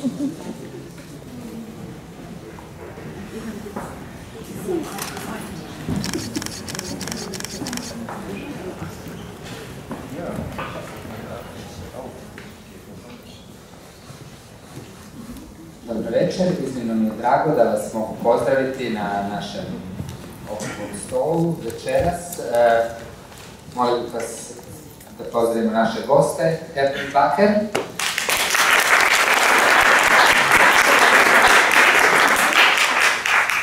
Dobro večer, iznimno mi je drago da vas mogu pozdraviti na našem okruglom stolu večeras. Molim vas da pozdravimo naše goste, Terrin i Bakker.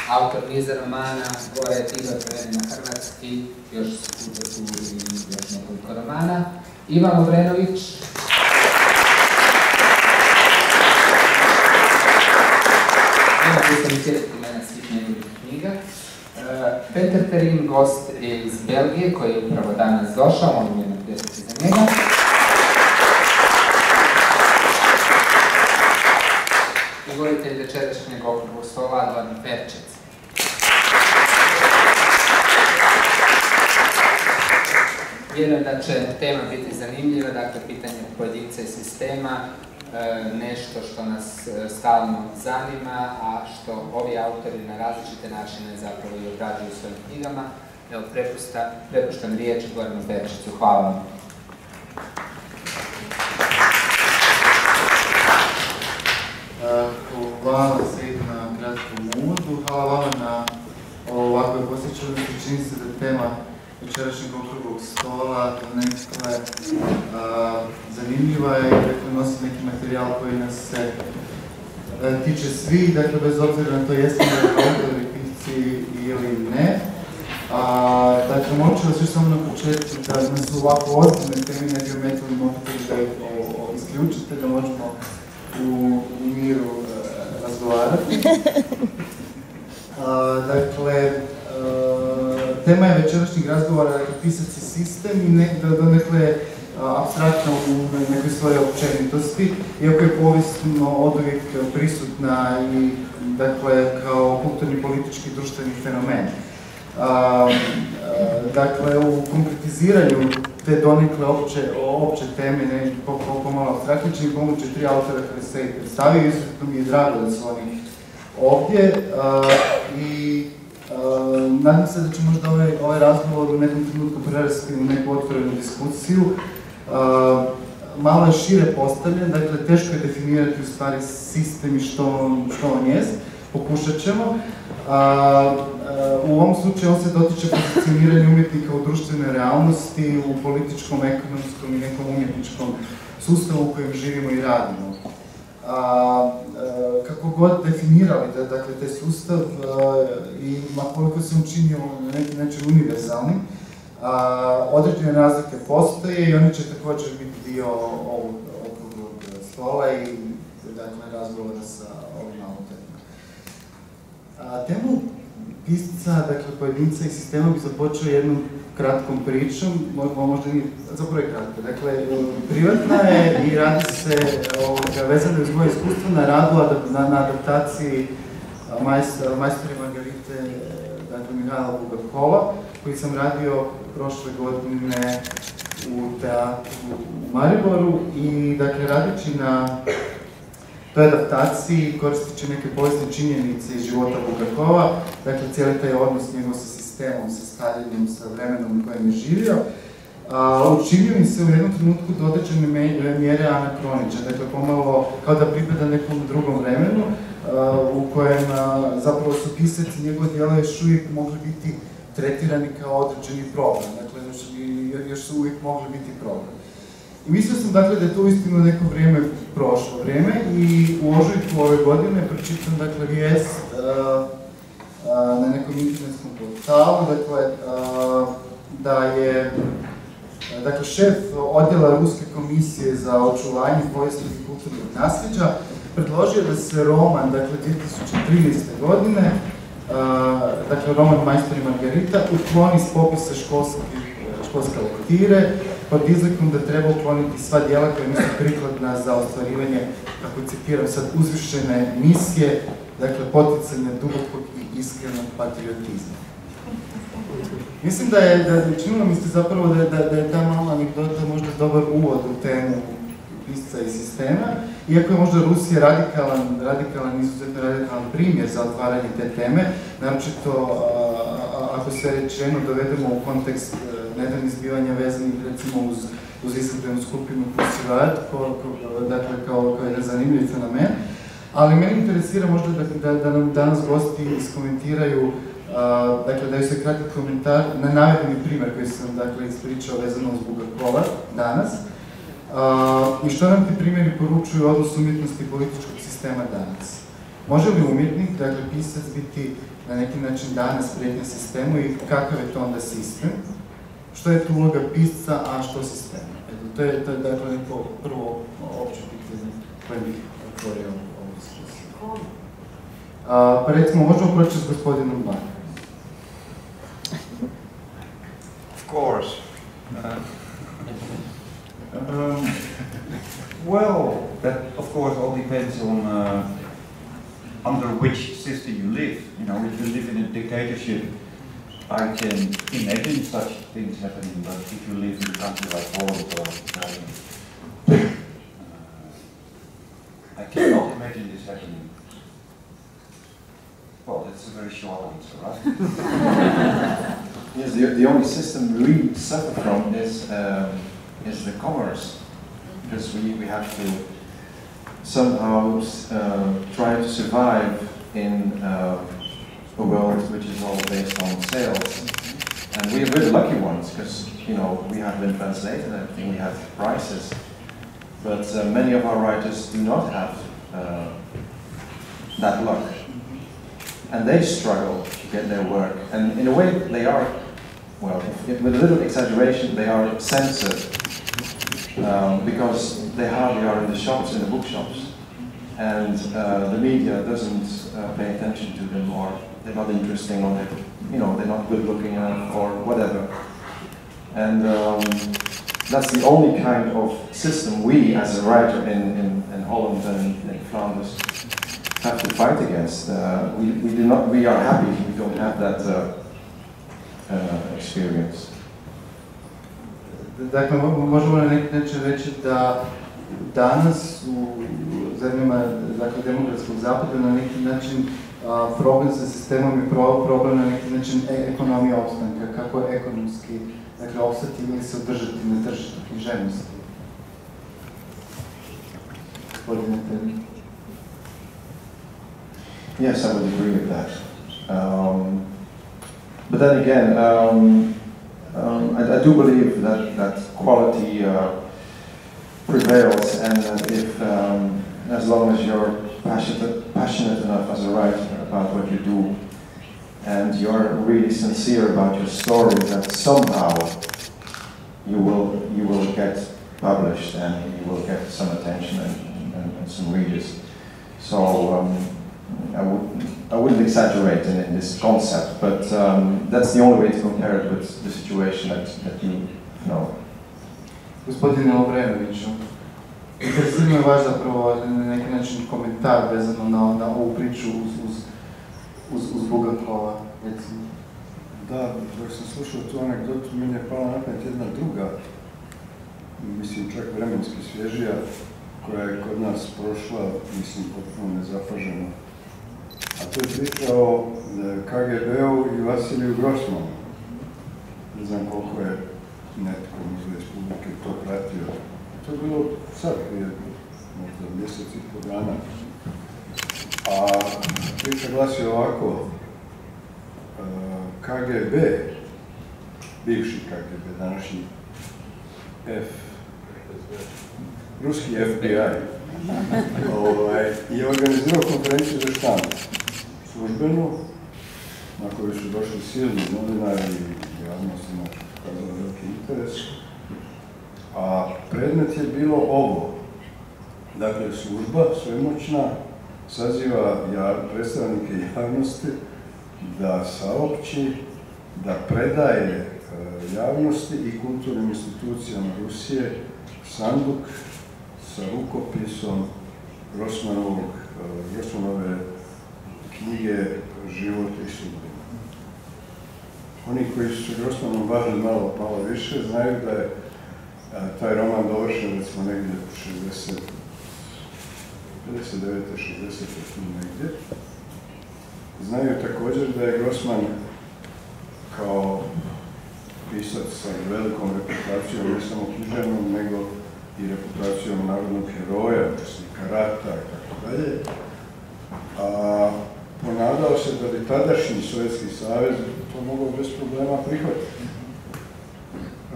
Autor niza romana, Gore je tigar preveden na hrvatski, još su tu i još nekoliko romana. Lovrenović. Nisam sjetiti imena svih njegovih knjiga. Terrin, gost iz Belgije, koji je upravo danas došao, on je naprijeti za njega. I voditelj večerašnjeg okruglog stola, Goran Ferčec. Vjerujem da će tema biti zanimljiva, dakle pitanje pojedinca i sistema, nešto što nas stalno zanima, a što ovi autori na različite načine zapravo i obrađuju u svojim knjigama. Evo, prepuštam riječ Goranu Ferčecu. Hvala vam. Hvala svih na kratkom uvodu, hvala vama na ovakvoj posjećenosti. Čini se da tema večerašnjeg okruglog stola nekakve zanimljiva je i nosi neki materijal koji nas se tiče svih, dakle bez obzira na to jesmo li autori, pisci ili ne. Dakle, mogu ću vas još samo na početku da nas u ovako ozbiljne temi ne bi ometili mobiteli da ih isključite, da možemo u miru razgovarati. Dakle, tema je večerašnjeg razgovora, dakle, pisac i sistem i donekle apstraktno u nekoj svojoj općenitosti, iako je povijesno oduvijek prisutna i, dakle, kao kulturni, politički, društveni fenomen. Dakle, u konkretiziranju te donekle opće teme, pomalo abstraktne, će mi pomoći tri autora koji se i predstavio. Izuzetno mi je drago da su oni ovdje i nadam se da će možda ovaj razgovor u nekom trenutku prerasti u neku otvorenu diskusiju. Malo je šire postavljen, dakle teško je definirati u stvari sistem i što on jest. Pokušat ćemo. U ovom slučaju on se dotiče pozicioniranja umjetnika u društvenoj realnosti, u političkom, ekonomskom i nekom umjetničkom sustavu u kojem živimo i radimo. Kako god definirali dakle, taj sustav i koliko se učinio na neki način univerzalnim, određene razlike postoje i oni će također biti dio ovog okruglog stola i dakle, razgovora sa ovim autorima. Temu pisca, dakle pojedinca i sistema bi započeo jednom kratkom pričom, možda nije, zapravo je kratka. Dakle, privatna je i radi se vezano uz moje iskustvo na radu, na adaptaciji Majstora i Margarite, dakle Mihajla Bulgakova, koji sam radio prošle godine u teatru u Mariboru i, dakle, radeći na toj adaptaciji koristeći neke povijesne činjenice iz života Bulgakova, dakle cijeli taj odnos njegov sa sistemom, sa stavljanjem, sa vremenom u kojem je živio, učinio mi se u jednom trenutku do određene mjere anakroničan, dakle pomalo kao da pripada nekom drugom vremenu u kojem zapravo su pisaci njegove djela još uvijek mogli biti tretirani kao određeni problem, dakle još su uvijek mogli biti problem. I mislio sam dakle da je to uistinu neko vrijeme prošlo vrijeme i u ožujku ove godine pročitam dakle vijest na nekom internetskom portalu, dakle da je dakle šef odjela Ruske komisije za očuvanje povijesnog i kulturnog nasljeđa predložio da se roman, dakle 2013. godine, dakle roman Majstor i Margarita ukloni s popisa školske lektire pod izlikom da treba ukloniti sva djela koja nisu prikladna za ostvarivanje, kako citiram sad, uzvišene misije, dakle poticanja dubokog i iskrenog patriotizma. Mislim da činilo mi se zapravo da je ta mala anegdota možda dobar uvod u temu pisca i sistema, iako je možda Rusija radikalan, izuzetno radikalan primjer za otvaranje te teme, naročito ako se rečeno dovedemo u kontekst nedavnih zbivanja vezanih recimo uz izgledenu skupinu Pusivat, dakle kao jedan zanimljiv fenomen, ali mene interesira možda da nam danas gosti iskomentiraju, dakle daju se kratki komentar na navedeni primjer koji sam dakle ispričao vezano uz Bulgakova danas i što nam ti primjeri poručuju odnos umjetnosti i političkog sistema danas. Može li umjetnik, dakle pisac, biti na neki način danas prijetnja sistemu i kakav je to onda sistem? Što je tu uloga pisca, a što sistema? To je dakle neko prvo opće pitanje koje bih otvorio ovu diskusiju. Pa recimo, možemo proći s gospodinom Bakkerom. Of course. Well, that of course all depends on under which system you live. You know, if you live in a dictatorship, I can imagine such things happening, but if you live in a country like Poland or I cannot imagine this happening. Well, that's a very short answer, right? Yes, the only system we suffer from is the commerce, because we have to somehow try to survive in a world which is all based on sales. And we're the lucky ones, because we have been translated and everything, we have prices. But many of our writers do not have that luck. And they struggle to get their work. And in a way they are, well, with a little exaggeration, they are censored. Because they hardly are in the shops, in the bookshops. And the media doesn't pay attention to them, or they're not interesting, or they're not good looking enough, or whatever. And that's the only kind of system we, as a writer in Holland and in Flanders, have to fight against. We are happy we don't have that experience. Dakle, možemo na neki način reći da danas u zemljama demokratskog zapada na neki način problem sa sistemom je problem na neki način ekonomija opstanka, kako ekonomski opstati ili se održati na tržištu književnosti. Gospodine Terrin. Yes, I would agree with that. But then again, I do believe that quality prevails, and that if, as long as you're passionate enough as a writer about what you do, and you're really sincere about your story, that somehow you will get published and you will get some attention and some readers. So I wouldn't exaggerate in this concept, but that's the only way to compare it with the situation that you know. Gospodine Lovrenoviću, interesira me vaš zapravo na neki način komentar vezano na ovu priču uz Bulgakova, recimo. Da, dok sam slušao tu anegdotu, meni je pala na pamet jedna druga, mislim čak vremenski svježija, koja je kod nas prošla, mislim, potpuno nezapaženo. A to je priča o KGB-u i Vasiliju Grossmanu. Ne znam koliko je netko možda iz publike to pratio. To je bilo sad, prije možda mjesec i pol dana. A priča glasi ovako, KGB, bivši KGB, današnji ruski FBI, je organizirao konferenciju za štampu, službenu, na koju su došli silni novinari i javnosti, znači pokazali veliki interes. A predmet je bilo ovo. Dakle, služba svemoćna saziva predstavnike javnosti da saopći, da predaje javnosti i kulturnim institucijama Rusije sanduk sa rukopisom Grossmanove knjige Život i sudbina. Oni koji su se Grossmanom bavili malo više znaju da je taj roman dovršen recimo negdje 60. tu negdje. Znaju također da je Grossman kao pisac sa velikom reputacijom, ne samo književnom, nego i reputacijom narodnog heroja, učesnika rata i tako dalje. Ponadao se da bi tadašnji Sovjetski savez to mogao bez problema prihvatiti.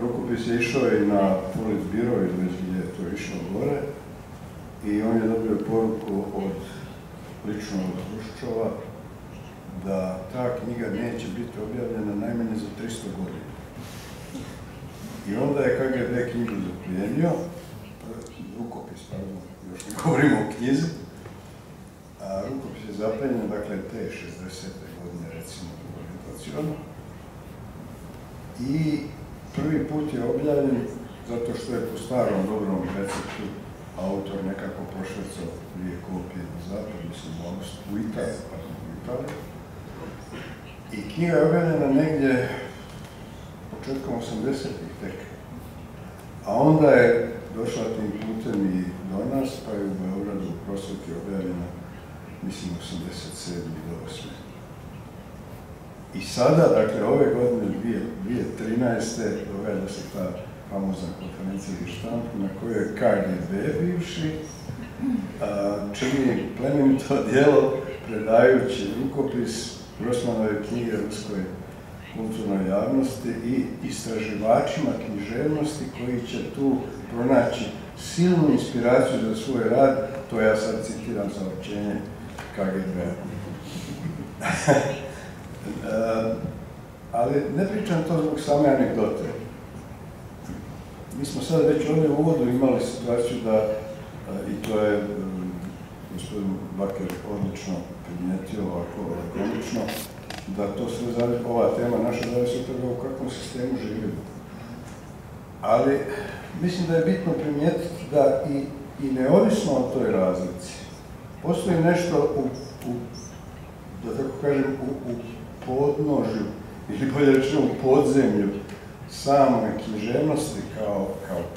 Rukopis je išao i na Politbiro ili već gdje je to išlo gore i on je dobio poruku lično od Hruščova da ta knjiga neće biti objavljena najmanje za 300 godina. I onda je KGB knjigu zaplijenio, rukopis, pardon, još ne govorimo o knjizi, a rukopis je zapljenjen, dakle, te 60. godine, recimo, orientacijalno. I prvi put je objavljen zato što je po starom dobrom receptu autor nekako pošvercao dvije kopije na zapad, mislim, u Italiji. I knjiga je objavljena negdje početkom 80-ih tek. A onda je došla tim putem i do nas, pa je u Beogradu u Prosvjeti objavljena, mislim, 87. do 8. I sada, dakle, ove godine, 2013. događa se ta famozna konferencija i štamp na kojoj je KGB bivši čini plemenito djelo predajući rukopis Grossmanove knjige ruskoj kulturnoj javnosti i istraživačima književnosti koji će tu pronaći silnu inspiraciju za svoj rad, to ja sad citiram saopćenje KGB-a. Ali ne pričam to zbog same anegdote. Mi smo sad već ovdje u uvodu imali situaciju da, i to je gospodin Bakker odlično primijetio, ovako lakonično, da to sve ova tema naša zavisi od toga u kakvom sistemu živimo. Ali mislim da je bitno primijetiti da i neovisno o toj razlici postoji nešto da tako kažem, u podnožju, ili bolje rečeno u podzemlju same književnosti kao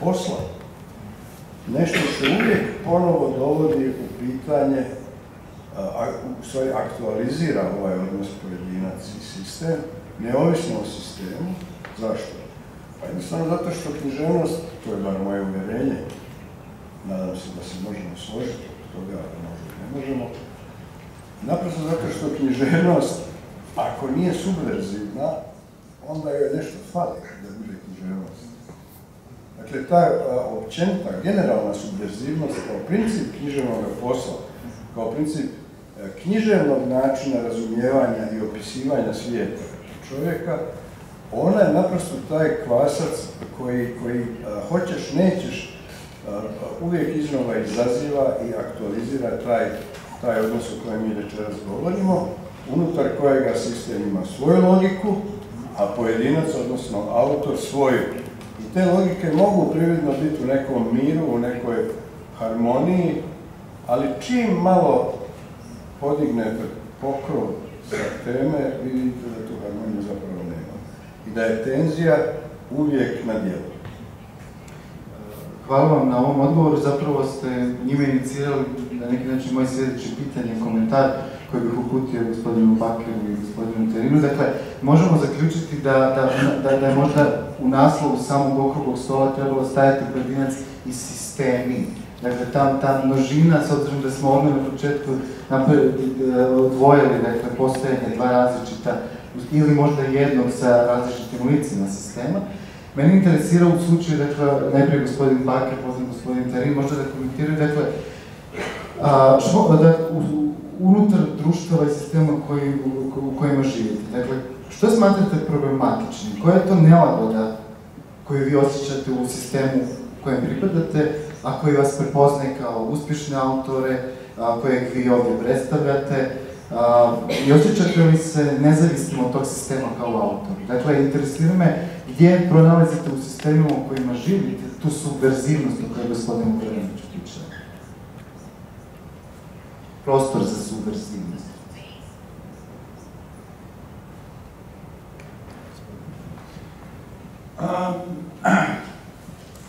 posla, nešto što uvijek ponovo dovodi u pitanje, u stvari aktualizira ovaj odnos pojedinac i sistem, neovisno o sistemu. Zašto? Pa jednostavno zato što književnost, to je bar moje uvjerenje, nadam se da se možemo složiti od toga, ali možda ne možemo, naprosto zato što književnost, ako nije subverzivna, onda joj nešto fali da bude književnost. Dakle, ta općenita, generalna subverzivnost kao princip književnog posla, kao princip književnog načina razumijevanja i opisivanja svijeta čovjeka, ona je naprosto taj kvasac koji hoćeš, nećeš, uvijek iznova izaziva i aktualizira taj odnos o kojem mi večeras govorimo, unutar kojega sistem ima svoju logiku, a pojedinac, odnosno autor, svoju. I te logike mogu prividno biti u nekom miru, u nekoj harmoniji, ali čim malo podignete pokrov sa teme, vidite da tu harmoniju zapravo nema. I da je tenzija uvijek na djelu. Hvala vam na ovom odgovoru, zapravo ste njime inicirali na neki način moje sljedeće pitanje, komentar koji bih uputio gospodinu Bakkeru i gospodinu Terrinu. Dakle, možemo zaključiti da je možda u naslovu samog okruglog stola trebalo stajati pojedinac i sistemi. Dakle, ta množina, s obzirom da smo ovdje na početku odvojili, dakle, postojanje dva različita, ili možda jednog sa različitim licima sistema. Mene interesira u slučaju, dakle, najprije gospodin Bakker, potom gospodin Terrin, možda da komentiraju, dakle, unutar društava i sistema u kojima živite. Dakle, što smatrate problematičnim? Koja je to nelagoda koju vi osjećate u sistemu u kojem pripadate, a koji vas prepoznaje kao uspješne autore, kojeg vi ovdje predstavljate, i osjećate li se nezavisnim od tog sistema kao autor? Dakle, interesira me gdje pronalazite u sistemima u kojima živite tu subverzivnost o kojoj je gospodin Lovrenović pričao. Prostor za subverzivnost.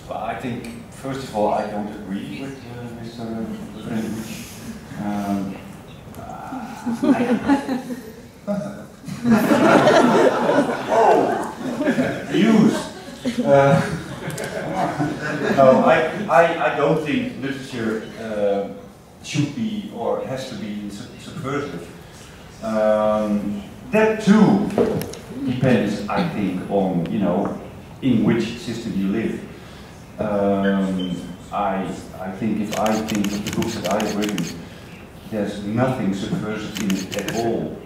Well, I think, first First of all, I don't agree with Mr. Lovrenović. Views. No, I don't think literature should be or has to be subversive. That too depends, I think, on, you know, in which system you live. I think if I think of the books that I have written, there's nothing subversive in it at all.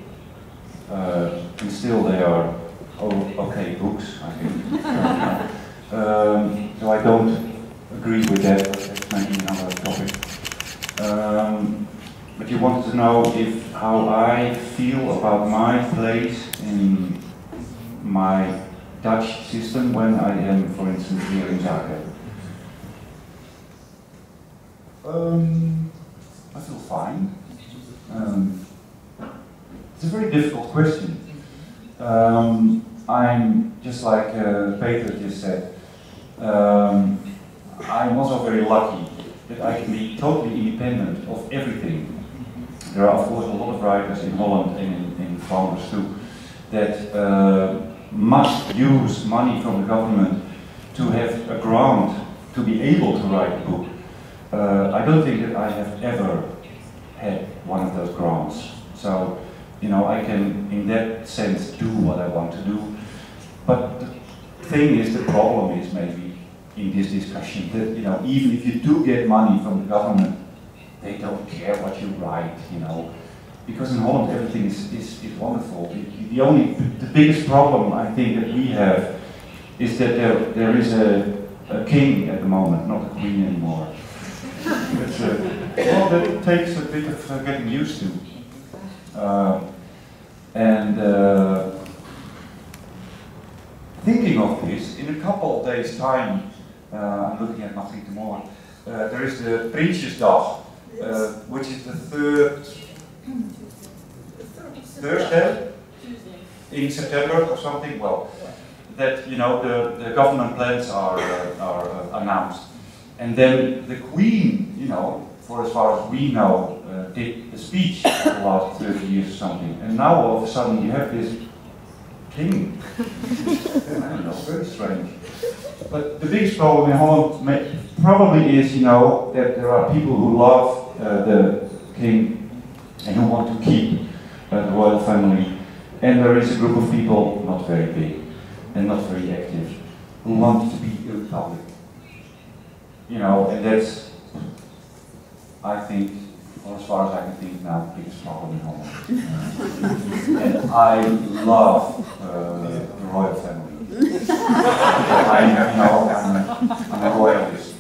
And still they are okay books, I think. So I don't agree with that, but that's maybe another topic. But you wanted to know how I feel about my place in my Dutch system when I am, for instance, here in Zagreb. I feel fine. It's a very difficult question. I'm just like Peter just said. I'm also very lucky that I can be totally independent of everything. There are, of course, a lot of writers in Holland and in Flanders too that must use money from the government to have a grant to be able to write a book. I don't think that I have ever had one of those grants. So, you know, I can, in that sense, do what I want to do. But the thing is, the problem is maybe in this discussion that, you know, even if you do get money from the government, they don't care what you write, you know. Because in Holland everything is wonderful. The biggest problem I think that we have is that there is a king at the moment, not a queen anymore. Well, that takes a bit of getting used to. Thinking of this, in a couple of days' time, I'm looking at Margriet de Moor, there is the Prinsjesdag, which is the third Thursday in September or something. Well, that, you know, the government plans are announced, and then the Queen, you know, for as far as we know, did a speech for the last 30 years or something, and now all of a sudden you have this king. I don't know, very strange. But the biggest problem in Holland probably is, you know, that there are people who love the king and who want to keep the royal family, and there is a group of people, not very big and not very active, who want to be a republic. You know, and that's, I think, or as far as I can think now, the biggest problem in Holland. And I love the royal family. I'm a royalist.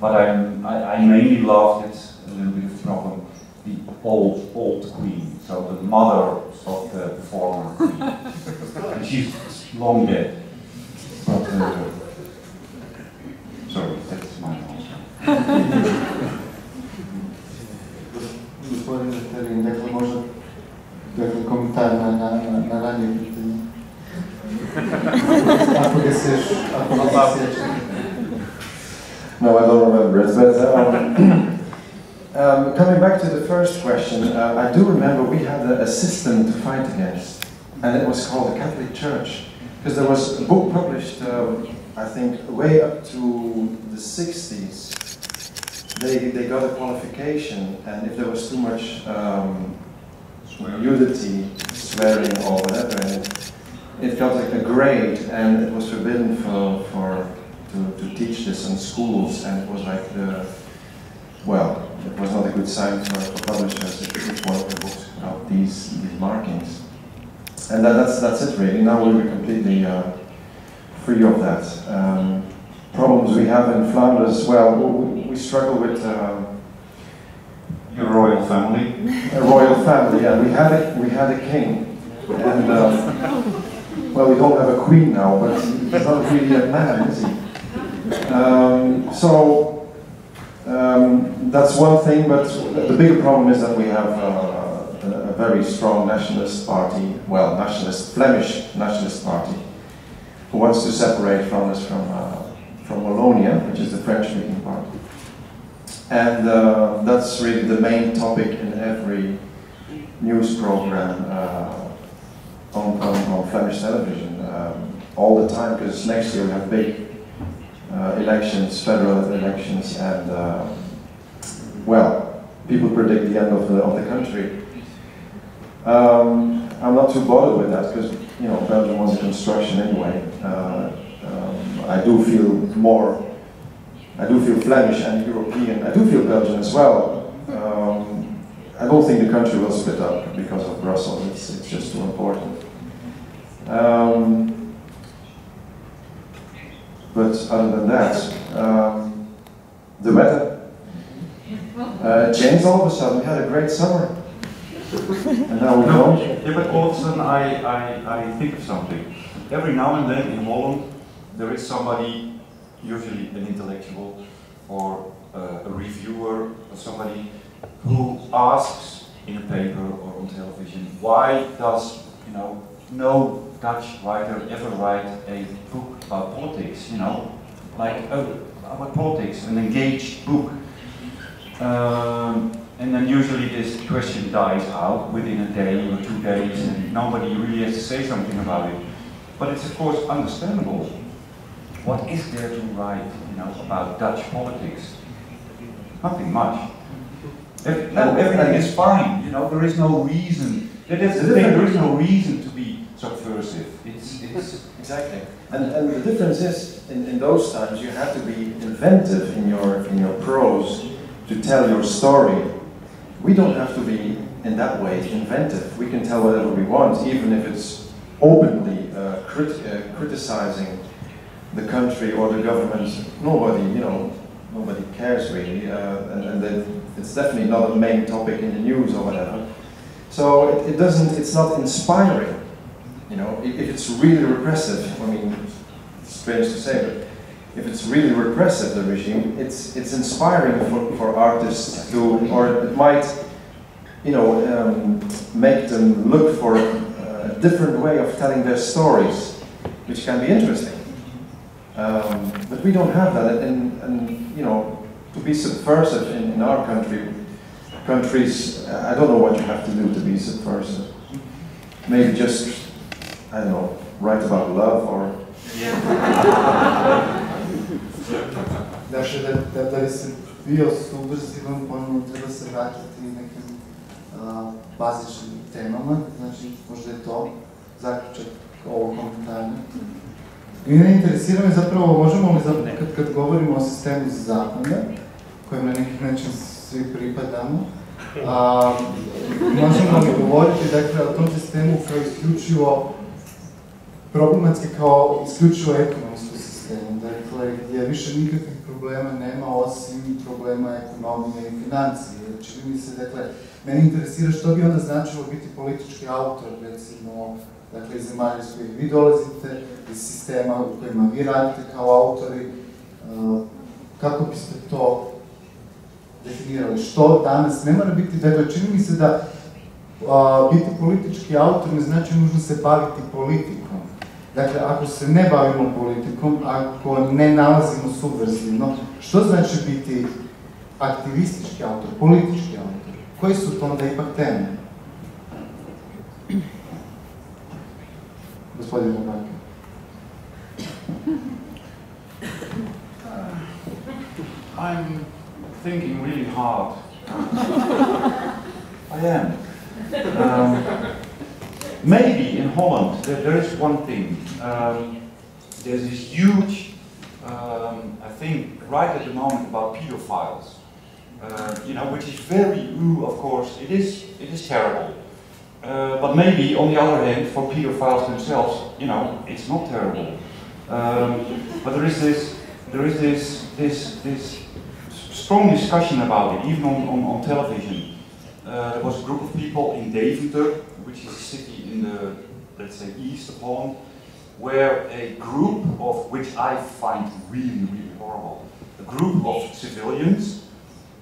But I mainly love, it's a little bit of a problem, the old queen, so the mother of the former queen. And she's long dead. But, sorry, that's my answer. Gospodine Terrin, dakle možda komentar na ranije pitanje. Ako ga sjećaš. No, I don't remember it, but coming back to the first question, I do remember we had a system to fight against, and it was called the Catholic Church, because there was a book published, I think, way up to the 60s. They got a qualification, and if there was too much nudity, swearing, or whatever, it got like a grade, and it was forbidden to teach this in schools, and it was like well, it was not a good sign for publishers if one of the books got these markings. And that's it really. Now we're completely free of that. Problems we have in Flanders, well, we struggle with your royal family. A royal family, yeah. We had a king, and well, we don't have a queen now, but he's not really a man, is he? That's one thing, but the bigger problem is that we have a very strong nationalist party, well, Flemish nationalist party, who wants to separate Flanders from Wallonia, which is the French-speaking part. And that's really the main topic in every news program on Flemish television all the time, because next year we have big elections, federal elections, and well, people predict the end of the country. I'm not too bothered with that, because Belgium was a construction anyway. I do feel Flemish and European. I do feel Belgian as well. I don't think the country will split up because of Brussels. It's just too important. But other than that, the weather changed all of a sudden. We had a great summer, and now we don't. Yeah, but all of a sudden I think of something. Every now and then in Holland, there is somebody, usually an intellectual or a reviewer or somebody, who asks in a paper or on television, why does no Dutch writer ever write a book about politics? Like about politics, an engaged book. And then usually this question dies out within a day or 2 days, and nobody really has to say something about it. But it's of course understandable. What is there to write, about Dutch politics? Nothing much. Everything is fine. There is no reason. That's the thing. There is no reason to be subversive. It's exactly. And the difference is, in those times, you have to be inventive in your prose to tell your story. We don't have to be in that way inventive. We can tell whatever we want, even if it's openly criticizing the country or the government. Nobody cares really, and it's definitely not a main topic in the news or whatever. So it's not inspiring. If it's really repressive, I mean, it's strange to say, but if it's really repressive, the regime, it's inspiring for artists to, or it might, make them look for a different way of telling their stories, which can be interesting. But we don't have that, and to be subversive in our countries, I don't know what you have to do to be subversive. Maybe just, I don't know, write about love or... Dakle, da bi se bio subversivan, ponovno treba se vratiti nekim bazičnim temama, znači možda je to zaključak ovog komentara. I mene interesira me zapravo, možemo li kad govorimo o sistemu zakona, kojem na neki način svi pripadamo, možemo li govoriti o tom sistemu kao isključivo problematski, kao isključivo ekonomskom sistemu, gdje više nikakvih problema nema osim problema ekonomije i financije. Čini mi se, mene interesira što bi onda značilo biti politički autor, recimo, iz zemalja iz kojih vi dolazite, iz sistema u kojima vi radite kao autori, kako biste to definirali? Što danas ne mora biti, čini mi se da biti politički autor ne znači nužno se baviti politikom. Dakle, ako se ne bavimo politikom, ako ne nalazimo subverzivno, što znači biti aktivistički autor, politički autor? Koji su to onda ipak teme? Gospodine Bakker. I'm thinking really hard. I am. Maybe in Holland there is one thing. There's this huge, I think, right at the moment about pedophiles. Which is very, of course, it is terrible. But maybe, on the other hand, for pedophiles themselves, it's not terrible. But there is this strong discussion about it, even on television. There was a group of people in Deventer, which is a city in the, let's say, east of Holland, where a group of, which I find really, really horrible, a group of civilians,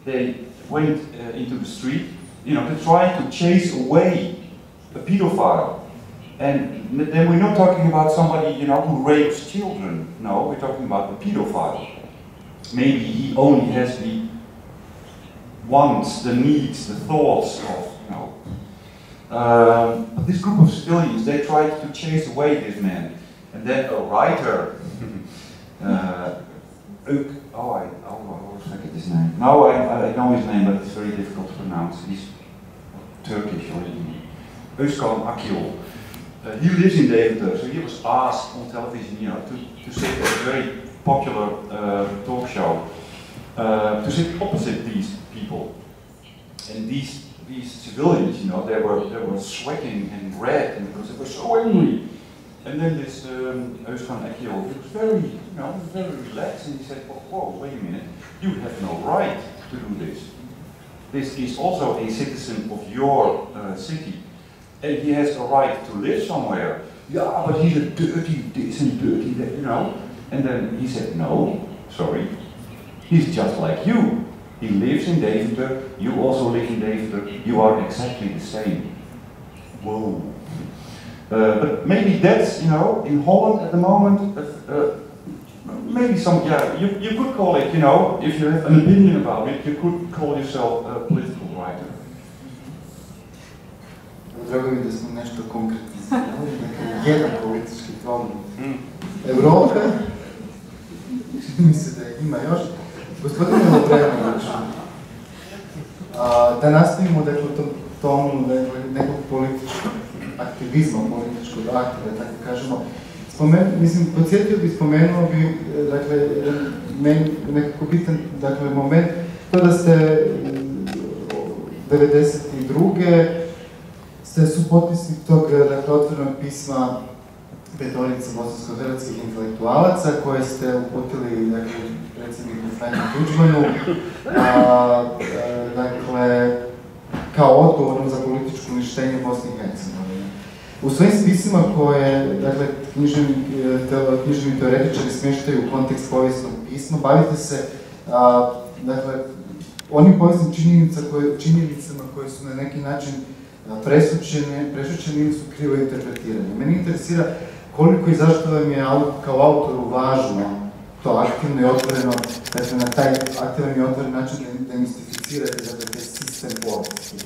they went into the street, to try to chase away a pedophile. And then we're not talking about somebody, who rapes children. No, we're talking about a pedophile. maybe he only has the wants, the needs, the thoughts of, you know. But this group of civilians, they tried to chase away this man. And then a writer, I forget his name. No, I know his name, but it's very difficult to pronounce. He's Turkish originally. Özkan Akil. He lives in Deventer, so he was asked on television, you know, to sit at a very popular talk show, to sit opposite these people. And these civilians, you know, they were sweating and red, and because they were so angry. And then this Özkan Akil, he was very, you know, very relaxed, and he said, whoa, wait a minute, you have no right to do this. This is also a citizen of your city, and he has a right to live somewhere. Yeah, but he's a dirty this and dirty that, you know. And then he said, no, sorry, he's just like you. He lives in Deventer, you also live in Deventer, you are exactly the same. Whoa. But maybe that's, you know, in Holland at the moment, maybe some, yeah, you could call it, you know, if you have an opinion about it, you could call yourself a political writer. Drago mi da smo nešto konkretizirali, dakle, jedan politički problem Evrope, čini mi se da ima još. Gospodine Lovrenović, da nastavimo, dakle, u tom tomu nekog političkog aktivizma, političkog akta, da tako kažemo. Mislim, podsjetio bih, spomenuo bih, dakle, nekako bitan, dakle, moment, to da ste 92. ste supotpisnik tog, dakle, otvorenog pisma petorice bosansko-hrvatskih intelektualaca koje ste uputili, dakle, predsjedniku Franju Tuđmanu, dakle, kao odgovorno za političko uništenje Bosne i Hercegovine. U svojim spisima koje, dakle, književni teoretičari smještaju u kontekst povijesnog pisma, bavite se, dakle, onim povijesnim činjenicama koje su na neki način prešućene ili su krivo interpretirane. Mene interesira koliko i zašto vam je kao autoru važno to aktivno i otvoreno, dakle, na taj aktivan i otvoren način demistificirate, dakle, taj sistem povijesti.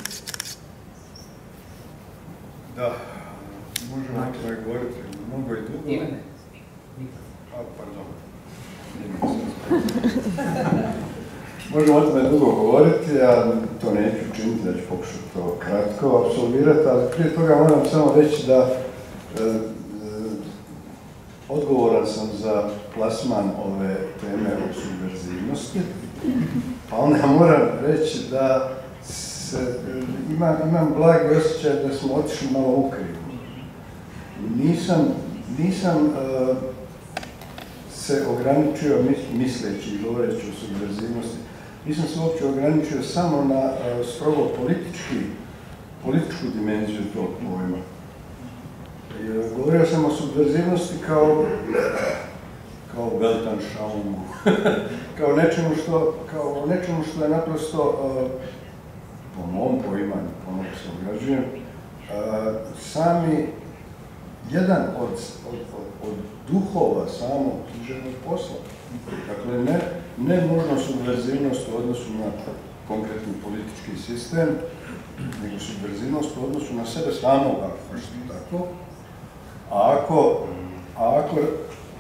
Da, možemo o tome govoriti mnogo i dugo. Ivane. Pardon. Možemo o tome dugo govoriti, ja to neću učiniti, da ću pokušati to kratko apsolvirati, ali prije toga moram samo reći da odgovoran sam za plasman ove teme o subverzivnosti, pa onda moram reći da imam blagi osjećaj da smo otišli malo u krivu. Nisam se ograničio, misleći i govoreći o subverzivnosti, nisam se uopće ograničio samo na strogo političku dimenziju tog pojma. Govorio sam o subverzivnosti kao Weltanschauungu, kao nečemu što je naprosto, po mom poimanju, po mom se ograđujem, sami jedan od duhova samog književnog posla. Dakle, ne nužno subverzivnost u odnosu na konkretni politički sistem, nego subverzivnost u odnosu na sebe samog, tako. A ako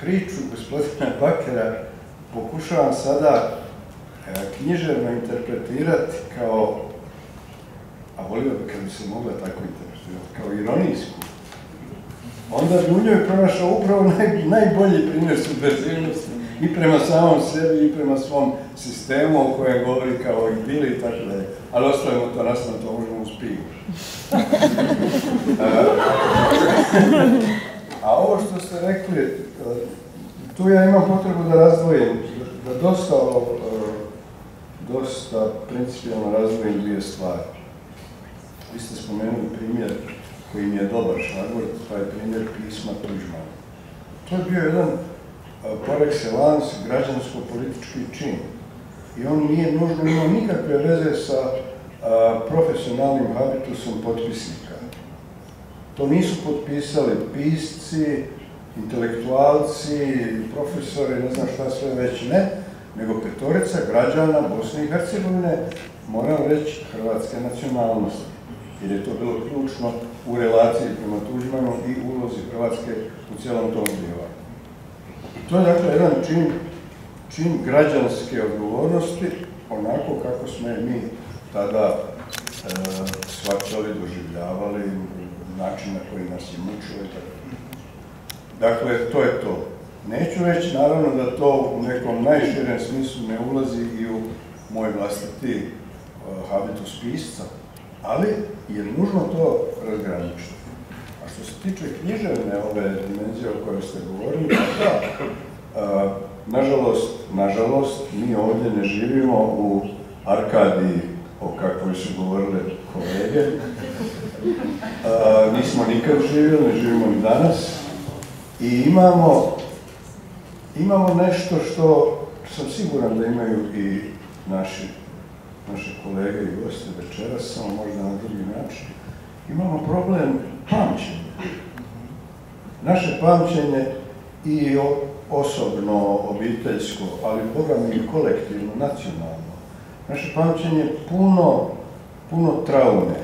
priču gospodina Bakkera pokušavam sada književno interpretirati kao, a volio bi kad bi se mogla tako interpretirati, kao ironijsku, onda bi u njoj pronašao upravo najbolji primjer subverzivnosti i prema samom sebi i prema svom sistemu o kojem govori kao i bili i tako dalje. Ali ostavimo to, nastavno to možemo uz pivu. A ovo što ste rekli, tu ja imam potrebu da razdvojim, da dosta principijalno razdvojim dvije stvari. Vi ste spomenuli primjer koji mi je dobar šlagvort, to je primjer pisma Tuđmana. To je bio jedan par excellence građansko-politički čin. I on nije nužno imao nikakve veze sa profesionalnim habitusom potpisnika. To nisu potpisali pisci, intelektualci, profesori, ne znam šta sve već ne, nego petorica građana Bosne i Hercegovine, moram reći, hrvatske nacionalnosti, jer je to bilo ključno u relaciji prema Tuđmanu i ulozi Hrvatske u cijelom tom zbivanju. To je dakle jedan čin građanske odgovornosti, onako kako smo je mi tada shvaćali, doživljavali, način na koji nas je mučilo i tako. Dakle, to je to. Neću reći, naravno, da to u nekom najširem smislu ne ulazi i u moj vlastiti habitus pisca, ali je nužno to razgraničiti. A što se tiče književne ove dimenzije o kojoj ste govorili, nažalost, mi ovdje ne živimo u Arkadiji, o kakvoj su govorile kolege. Nismo nikad živjeli, ne živimo ni danas. I imamo nešto što sam siguran da imaju i naši kolege i gosti večeras, samo možda na drugi način. Imamo problem pamćenja. Naše pamćenje i osobno, obiteljsko, ali boga mi i kolektivno, nacionalno. Naše pamćenje je puno traume,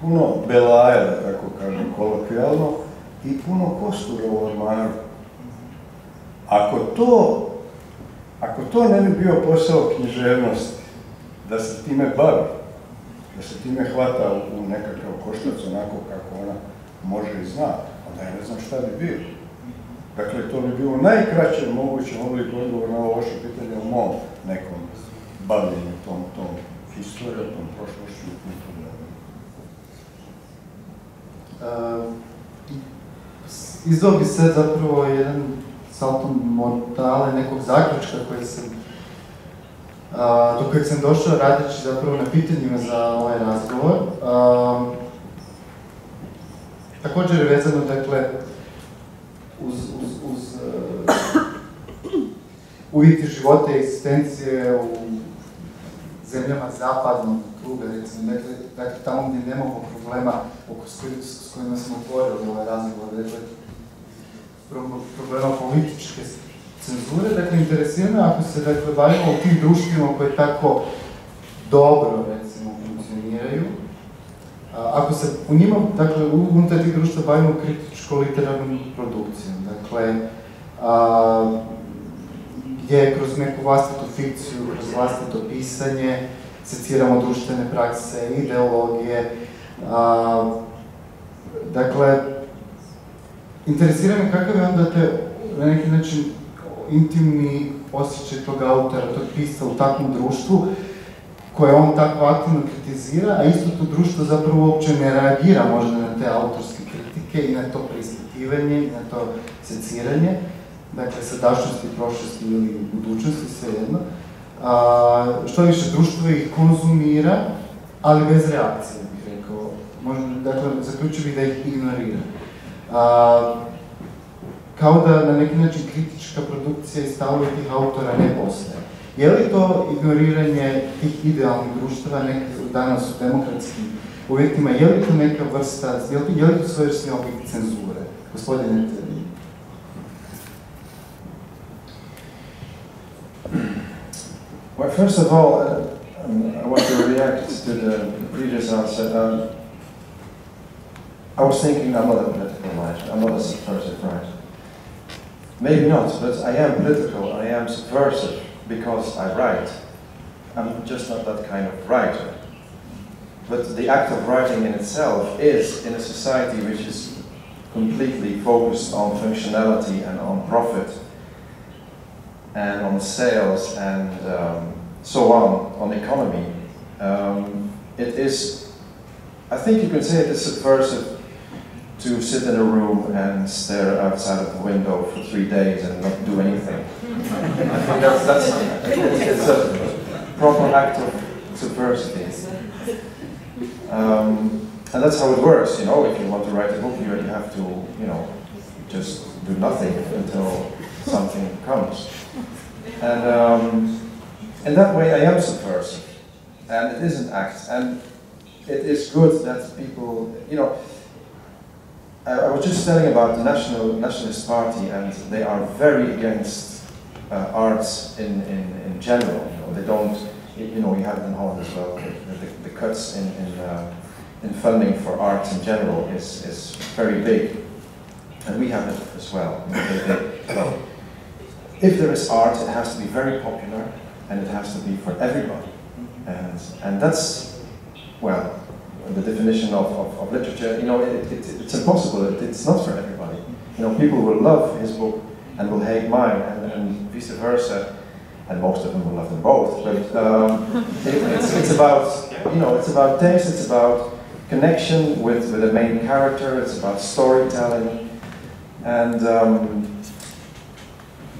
puno belaja, da tako kažem kolokvijalno, i puno kostura u ormaru. Ako to ne bi bio posao književnosti, da se time bavi, da se time hvata u nekakav koštac onako kako ona može i zna, onda ja ne znam šta bi bilo. Dakle, to bi bilo najkraće moguće obliku odgovor na ovo vaše pitanje u mom nekom bavljenju tom historijom, tom prošlošću i kulturnom. Izdao bi se zapravo jedan saltum mortale nekog zaključka do kojeg sam došao radeći zapravo na pitanjima za ovaj razgovor. Također je vezano, dakle, uz uvjeti života i egzistencije u zemljama zapadnog kruga, recimo, dakle, tamo gdje nemamo problema s kojima smo otvorili ovaj razgovor, dakle, problema političke cenzure, dakle, interesira me ako se, dakle, bavimo u tim društvima koje tako dobro, recimo, funkcioniraju, ako se u njima, dakle, unutar tih društva bavimo kritičko-literarnom produkcijom, dakle, gdje kroz neku vlastitu fikciju, kroz vlastito pisanje, seciramo društvene prakse, ideologije. Dakle, interesira me kakav je onda na neki način intimni osjećaj tog autora, tog pisca u takvom društvu, koje on tako aktivno kritizira, a isto to društvo zapravo uopće ne reagira možda na te autorske kritike i na to preispitivanje i na to seciranje. Dakle, sadašnjosti, prošlosti ili budućnosti, svejedno. Što više, društvo ih konzumira, ali bez reakcije, bih rekao. Dakle, zaključio bih da ih ignorira. Kao da na neki način kritička produkcija i stavovi tih autora ne postoje. Je li to ignoriranje tih idealnih društava danas u demokratskim uvjetima, je li to neka vrsta, je li to svojevrsni oblik cenzure? Gospodine Terrin. Well, first of all, I want to react to the previous answer. I was thinking I'm not a political writer, I'm not a subversive writer. Maybe not, but I am political, I am subversive because I write. I'm just not that kind of writer. But the act of writing in itself is, in a society which is completely focused on functionality and on profit, and on sales and so on economy, it is, I think you can say it is subversive to sit in a room and stare outside of the window for 3 days and not do anything. I think it's a proper act of subversity. And that's how it works, you know, if you want to write a book, you have to, you know, just do nothing until something comes. And in that way I am subversive, and it is an act, and it is good that people, you know, I was just telling about the Nationalist Party, and they are very against arts in in general. They don't, you have it in Holland as well. The cuts in funding for arts in general is very big, and we have it as well. Well, if there is art, it has to be very popular, and it has to be for everybody, and that's, well, the definition of literature. It's impossible. It's not for everybody. People will love his book and will hate mine, and vice versa. And most of them will love them both. But it's about, it's about taste. It's about connection with the main character. It's about storytelling. And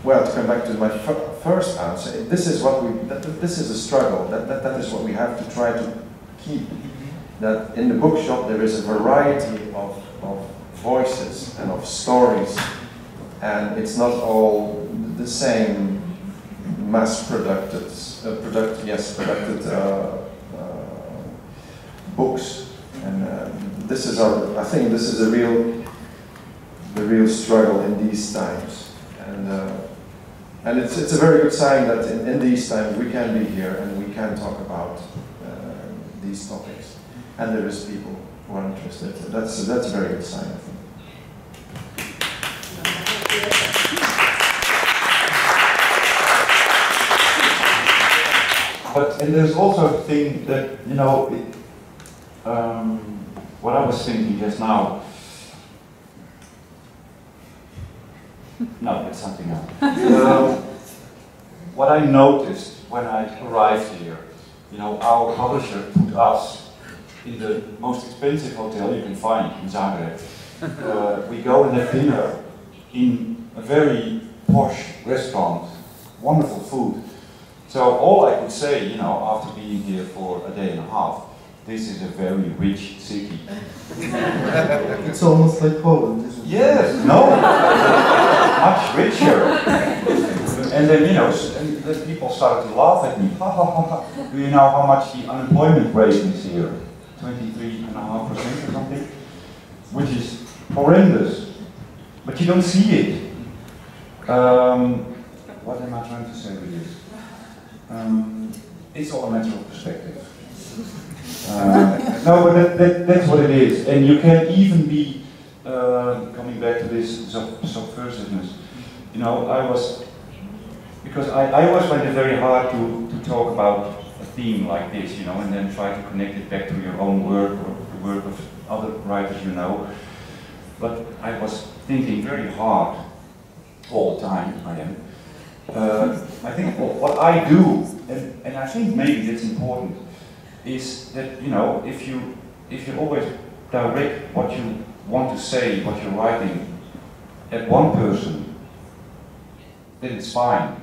well, to come back to my first answer, this is a struggle. That is what we have to try to keep. That in the bookshop there is a variety of voices and of stories, and it's not all the same mass-produced books, and this is I think this is the real struggle in these times, and it's a very good sign that in these times we can be here and we can talk about these topics, and there is people who are interested. That's a very good sign, I think. And there's also a thing that, what I was thinking just now, no, it's something else. What I noticed when I arrived here, our publisher put us in the most expensive hotel you can find in Zagreb. We go and have dinner in a very posh restaurant, wonderful food. So all I could say, after being here for a day and a half, this is a very rich city. It's almost like Poland, isn't it? Yes, no, much richer. And then, and the people started to laugh at me. Ha, ha, ha, ha. Do you know how much the unemployment rate is here? 23.5% or something, which is horrendous. But you don't see it. What am I trying to say with this? It's all a matter of perspective. No, but that's what it is. And you can even be, coming back to this subversiveness, because I always find it very hard to talk about a theme like this, and then try to connect it back to your own work or the work of other writers But I was thinking very hard all the time, I am. I think what I do, and I think maybe that's important, is that if you always direct what you want to say, what you're writing, at one person, then it's fine.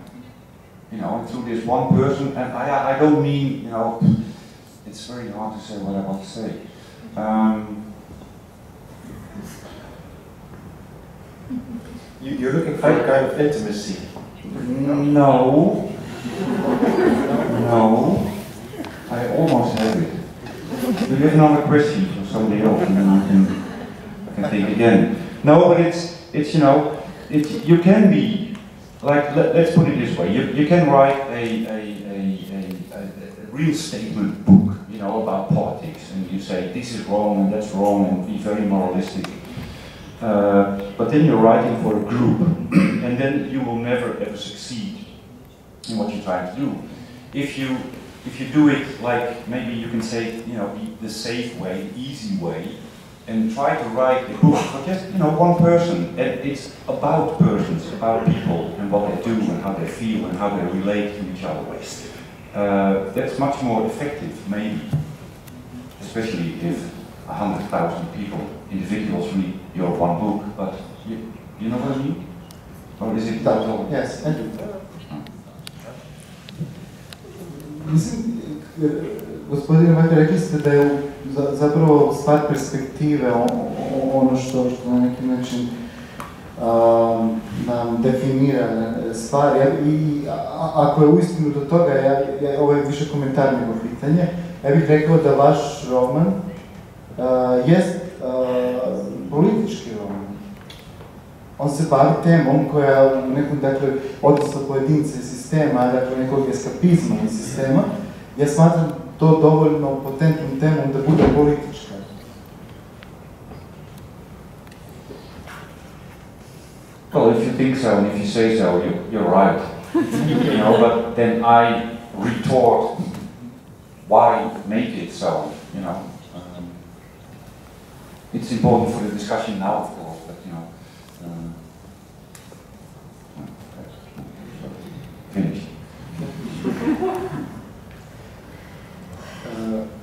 And through this one person, and I don't mean it's very hard to say what I want to say. You're looking for a kind of intimacy. No, I almost have it. Do you have another question for somebody else, and then I can think again? No, but it's you can be like, let's put it this way: you can write a real statement book, about politics, and you say this is wrong and that's wrong, and be very moralistic. But then you're writing for a group, and then you will never ever succeed in what you're trying to do. If you do it like, maybe you can say, the safe way, the easy way, and try to write a book for just, one person, and it's about persons, about people, and what they do, and how they feel, and how they relate to each other. That's much more effective, maybe, especially if 100,000 people, individuals, read your one book, but you know what I mean? Or is it total? Yes, I do. Mislim, gospodine Bakker, rekli ste da je zapravo stvar perspektive ono što na neki način nam definira stvari. I ako je uistinu do toga, ovo je više komentar nego pitanje, ja bih rekao da vaš roman jest politički roman. On se bavi temom koja nekom, dakle, odnosno pojedinca i sistema, dakle nekog eskapizma iz sistema, ja smatram to dovoljno potentnom temom da bude politička. Well, if you think so and if you say so, you're right. You know, but then I retort, why make it so? You know, it's important for the discussion now, of course, but you know, finish.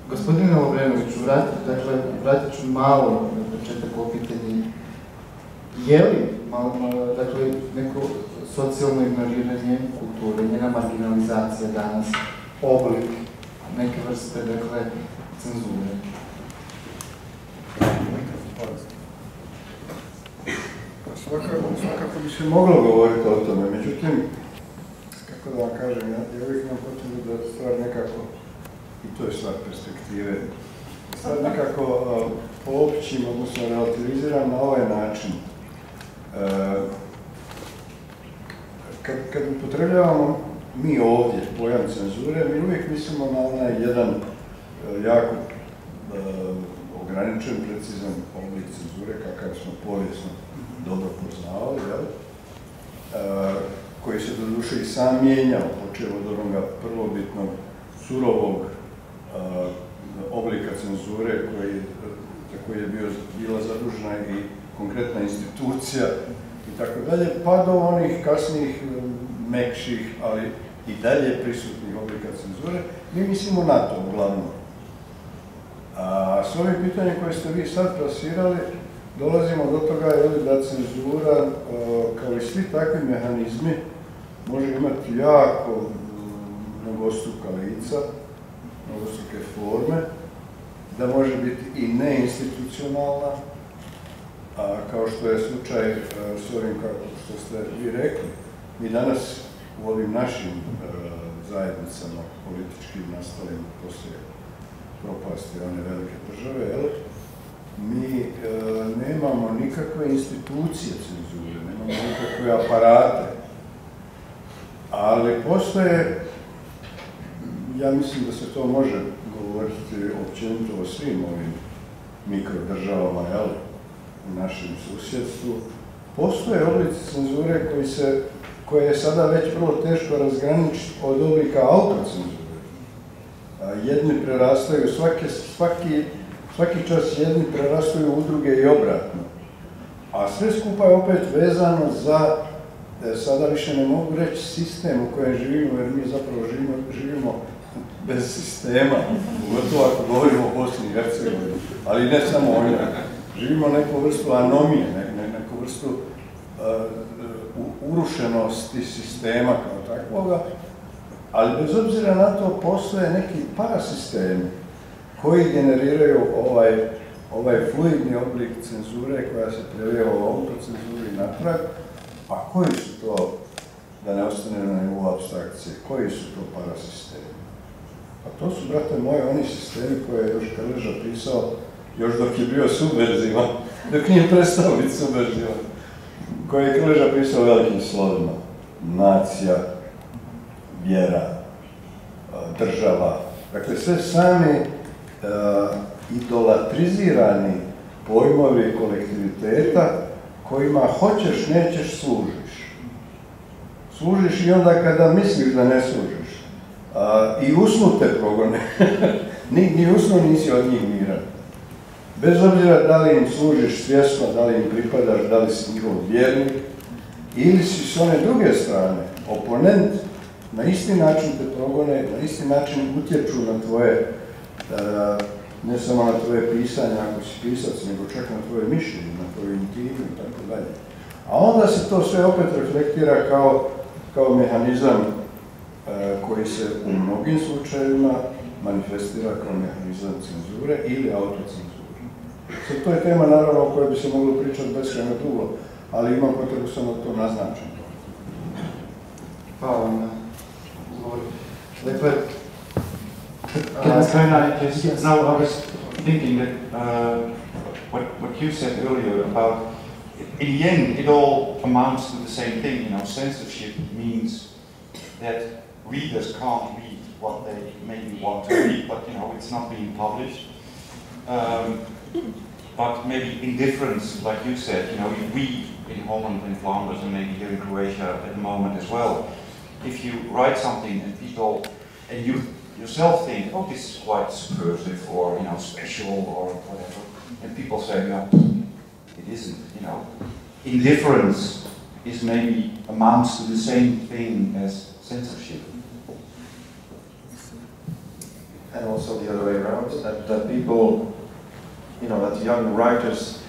Gospodine Lovrenoviću, vratit ću malo na početak ovo pitanje. Je li dakle, neko socijalno ignoriranje kulture, njena marginalizacija danas, oblik neke vrste, dakle, cenzure? Svakako bi se moglo govoriti o tome, međutim, kako da vam kažem, ja uvijek imam potrebu da stvar nekako, i to je stvar perspektive, stvar nekako poopćim, odnosno relativiziram na ovaj način. Kad upotrebljavamo mi ovdje pojam cenzure, mi uvijek mislimo na onaj jedan jako ograničen, precizan oblik cenzure, kakav smo povijesno dobro poznavali, koji se doduše i sam mijenjao, počeo od onoga prvobitnog, surovog oblika cenzure za koji je bila zadužena i konkretna institucija i tako dalje, pa do onih kasnijih, mekših, ali i dalje prisutnih oblika cenzure. Mi mislimo na to uglavnom. A s ovim pitanjem koje ste vi sad plasirali, dolazimo do toga da cenzura, kao i svi takvi mehanizmi, može imati jako mnogostruka lica, mnogostruke forme, da može biti i neinstitucionalna, kao što je slučaj s ovim što ste vi rekli. Mi danas u ovim našim zajednicama političkim nastalim poslije propasti one velike države, mi nemamo nikakve institucije cenzure, nemamo nikakve aparate, ali postoje, ja mislim da se to može govoriti općenito o svim ovim mikrodržavama, u našem susjedstvu, postoje oblici cenzure koje je sada već vrlo teško razgraničiti od oblika autocenzure. Jedni prerastaju, svaki čas jedni prerastaju udruge i obratno. A sve skupa je opet vezano za, sada više ne mogu reći sistem u kojem živimo, jer mi zapravo živimo bez sistema, pogotovo ako govorimo o Bosni i Hercegovini, ali ne samo o njoj. Živimo neku vrstu anomije, neku vrstu urušenosti sistema kao takvoga, ali bez obzira na to postoje neki parasistemi koji generiraju ovaj fluidni oblik cenzure koja se prelijeva u autocenzuri natrag, a koji su to, da ne ostane na nivou apstrakcije, koji su to parasistemi? Pa to su, brate moje, oni sistemi koje je još Krleža pisao još dok je bio subverzivan, dok nije prestao biti subverzivan, koji je Krleža pisao velikim slovima. Nacija, vjera, država, dakle sve sami idolatrizirani pojmovi kolektiviteta kojima hoćeš, nećeš, služiš. Služiš i onda kada misliš da ne služiš. I usnu te progone. Ni usnu nisi od njih miran. Bez obzira da li im služiš svjesno, da li im pripadaš, da li si njihov vjernik, ili si s one druge strane, oponent, na isti način te progone, na isti način utječu na tvoje, ne samo na tvoje pisanje, ako si pisac, nego čak na tvoje mišljenje, na tvoju intimu i tako dalje. A onda se to sve opet reflektira kao mehanizam koji se u mnogim slučajevima manifestira kao mehanizam cenzure ili autocenzure. Sad, to je tema, naravno, o kojoj bi se moglo pričati beskrajno dugo, ali imam potrebu samo to naznačiti. Hvala vam na odgovoru. Dakle, Can I just, no, I was thinking that what you said earlier about, in the end, it all amounts to the same thing, you know, censorship means that readers can't read what they maybe want to read, but it's not being published. But maybe indifference, like you said, we in Holland, in Flanders, and maybe here in Croatia at the moment as well, if you write something and people, and you yourself think, oh, this is quite subversive or special or whatever, and people say, no, it isn't. Indifference is maybe amounts to the same thing as censorship. And also the other way around, that people, that young writers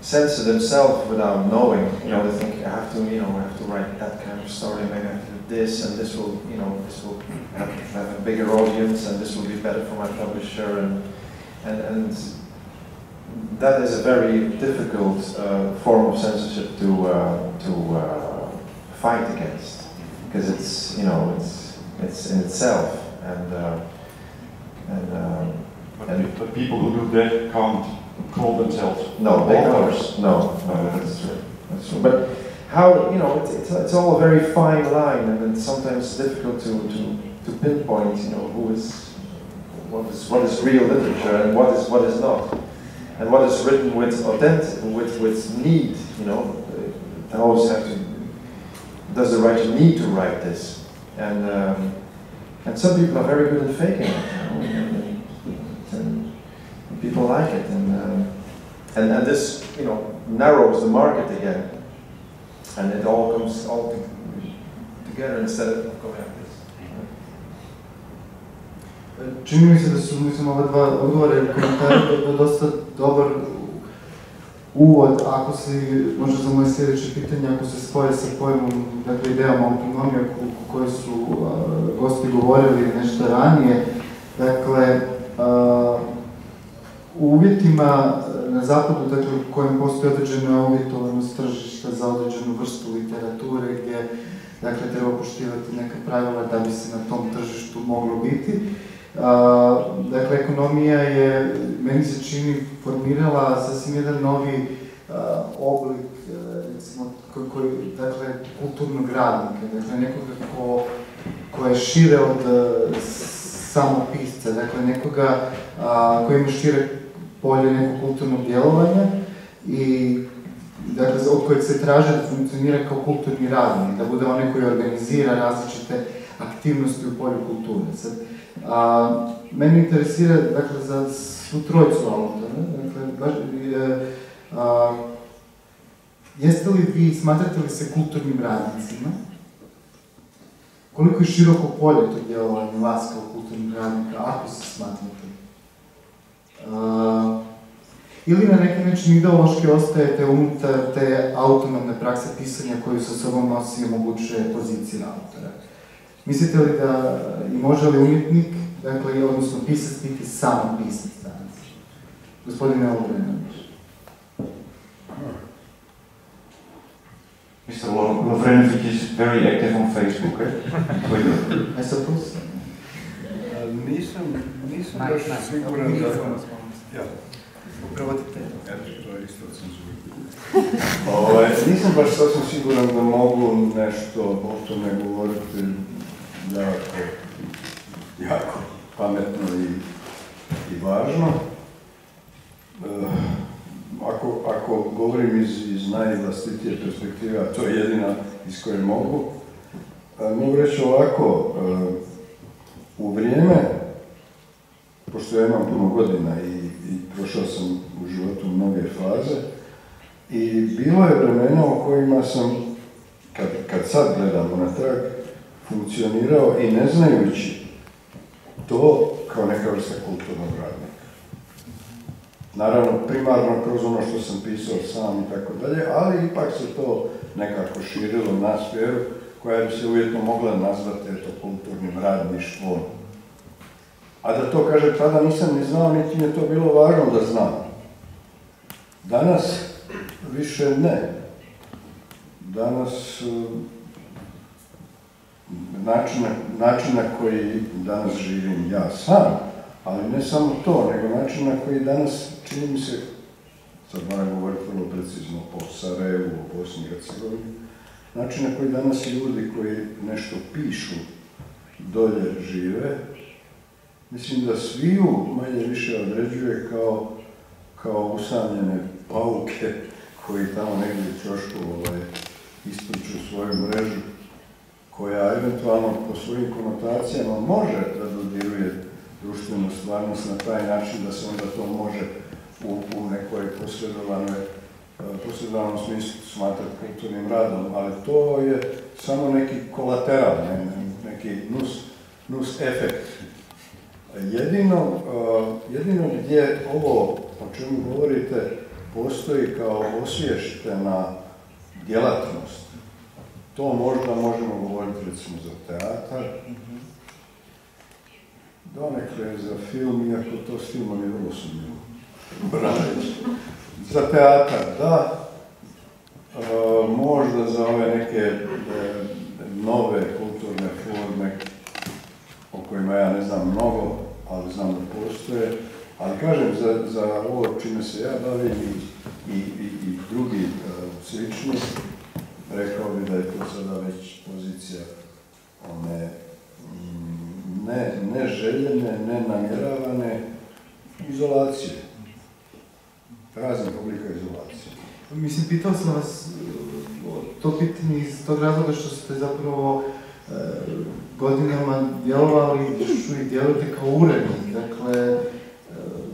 censor themselves without knowing. They think I have to write that kind of story. Maybe I have to do this, and this will, this will have a bigger audience, and this will be better for my publisher, and that is a very difficult form of censorship to fight against, because it's in itself, but people who do that can't call themselves authors. No, that's true. That's true. But how it's all a very fine line, and it's sometimes difficult to pinpoint what is real literature and what is not. And what is written with need, they always have to. Does the writer need to write this? And some people are very good at faking it, and people like it, and this narrows the market again, and it all comes together instead of going like this. Čini mi se da su ova dva odgovora i komentara dosta dobar uvod, ako se, možda za moje sljedeće pitanje, ako se spoje sa pojmom, dakle, idejama autonomije o kojoj su gosti govorili nešto ranije. Dakle, u uvjetima na zapadu, dakle, u kojem postoji određena uvjetovanost tržišta za određenu vrstu literature, gdje, dakle, treba poštivati neka pravila da bi se na tom tržištu moglo biti. Dakle, ekonomija je, meni se čini, formirala sasvim jedan novi oblik, recimo, dakle, kulturnog radnika, dakle, nekoga ko je šire od samog pisca, dakle, nekoga koji ima šire polje nekog kulturnog djelovanja i, dakle, od kojeg se traži da funkcionira kao kulturni radnik, da bude onaj koji organizira različite aktivnosti u polju kulture. Sad, mene interesira, dakle, za svu trojicu autora, dakle, jeste li vi, smatrate li se kulturnim radnicima? Koliko je široko polje to djelovanje vas kao kulturnih radnika, ako se smatrate? Ili na neki način ideološki ostajete unutar te autonomne prakse pisanja koju sa sobom nosi i omogućuje pozicija autora? Mislite li da i može li umjetnik, dakle, odnosno pisac biti samo pisac danas? Gospodine Lovrenović. Mr. Lovrenović is very active on Facebook, I suppose. Nisam baš siguran da... Provodite. To je isto cenzura. Nisam baš sasvim siguran da mogu nešto o tome govoriti jako pametno i važno. Ako govorim iz najvlastitije perspektive, a to je jedina iz koje mogu reći ovako, u vrijeme, pošto ja imam puno godina i prošao sam u životu mnoge faze, i bilo je vremena u kojima sam, kad sad gledam unatrag, funkcionirao i ne znajući to kao neka vrsta kulturnog radnika. Naravno, primarno kroz ono što sam pisao sam i tako dalje, ali ipak se to nekako širilo na sferu koja bi se uvjetno mogla nazvati kulturnim radništvom. A da to, kaže, tada nisam ni znao, niti mi je to bilo važno da znam. Danas više ne. Danas način na koji danas živim ja sam, ali ne samo to, nego način na koji danas, čini mi se, sad moram govoriti vrlo precizno, po Sarajevu, o Bosni i Hercegovini, način na koji danas ljudi koji nešto pišu dolje žive, mislim da sviju manje više određuje kao usamljene pauke koji tamo negdje u ćošku ispriču svoju mrežu, koja eventualno po svojim konotacijama može da dodiruje društvenu stvarnost na taj način da se onda to može u nekoj posredovanom smislu smatrati kulturnim radom, ali to je samo neki kolateral, neki nus efekt. Jedino gdje ovo o čemu govorite postoji kao osvještena djelatnost, to možda možemo govoriti recimo za teatar, donekle za film, iako to s filmom je vrlo sumnjivo. Za teatar, da, možda za ove neke nove kulturne forme o kojima ja ne znam mnogo, ali znam da postoje. Ali kažem, za ovo čime se ja bavim i drugi slični, rekao bi da je to sada već pozicija one neželjene, nenamjeravane izolacije. Raznih oblika izolacije. Mislim, pitao sam vas to pitanje iz tog razloga što ste zapravo godinama djelovali, još uvijek djelujete kao urednik. Dakle,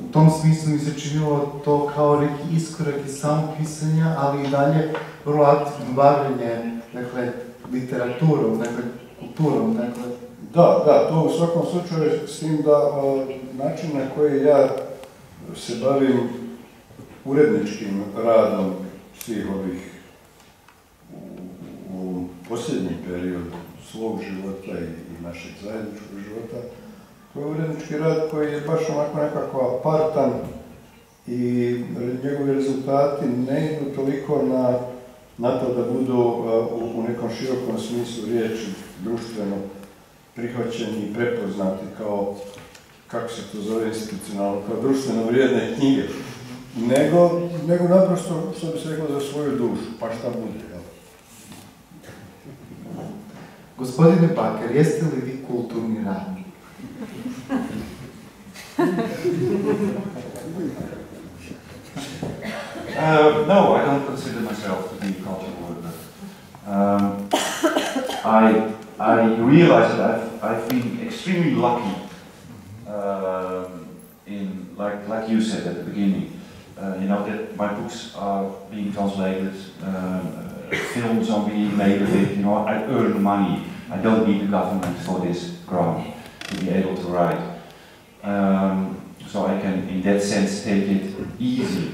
u tom smislu mi se činilo to kao neki iskorak iz samog pisanja, ali i dalje vrlo aktivno bavljenje, dakle, literaturom, dakle, kulturom, dakle. Da, to u svakom slučaju, s tim da način na koji ja se bavim uredničkim radom svih ovih u posljednji period svog života i našeg zajedničkog života, to je urednički rad koji je baš onako nekako apartan i njegovi rezultati ne idu toliko na to da budu u nekom širokom smislu riječi društveno prihvaćeni i prepoznati kao, kako se to zove institucionalno, kao društveno vrijedne knjige, nego naprosto, što bi se reklo, za svoju dušu, pa šta bude, jel? Gospodine Bakker, jeste li vi kulturni radnik? No, I don't consider myself to be a cultural worker. I realize that I've been extremely lucky in, like you said at the beginning, you know, that my books are being translated, films are being made of it, you know, I earn money. I don't need the government for this grant to be able to write. So I can, in that sense, take it easy.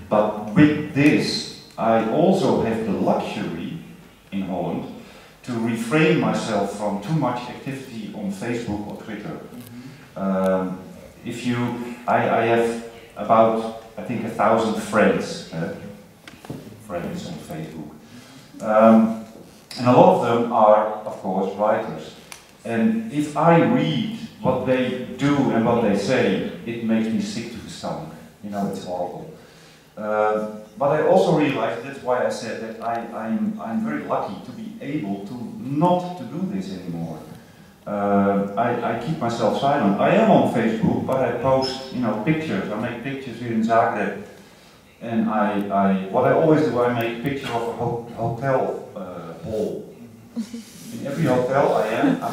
But with this, I also have the luxury in Holland to refrain myself from too much activity on Facebook or Twitter. I have about, I think, 1,000 friends on Facebook. And a lot of them are, of course, writers. And if I read what they do and what they say, it makes me sick to the stomach. You know, it's horrible. But I also realize, that's why I said that I'm very lucky to be able to not to do this anymore. I keep myself silent. I am on Facebook, but I post, you know, pictures. I make pictures here in Zagreb. And what I always do, I make a picture of a hotel hall. In every hotel I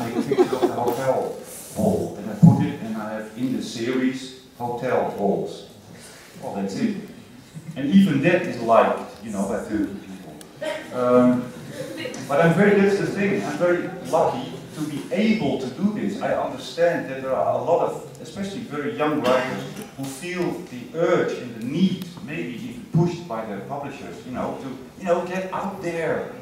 make a picture of the hotel hall. And I put it, and I have in the series, hotel halls. Well, that's it. And even that is liked, you know, by 30 people. But that's the thing, I'm very lucky to be able to do this. I understand that there are a lot of, especially very young writers, who feel the urge and the need, maybe even pushed by their publishers, you know, to, get out there.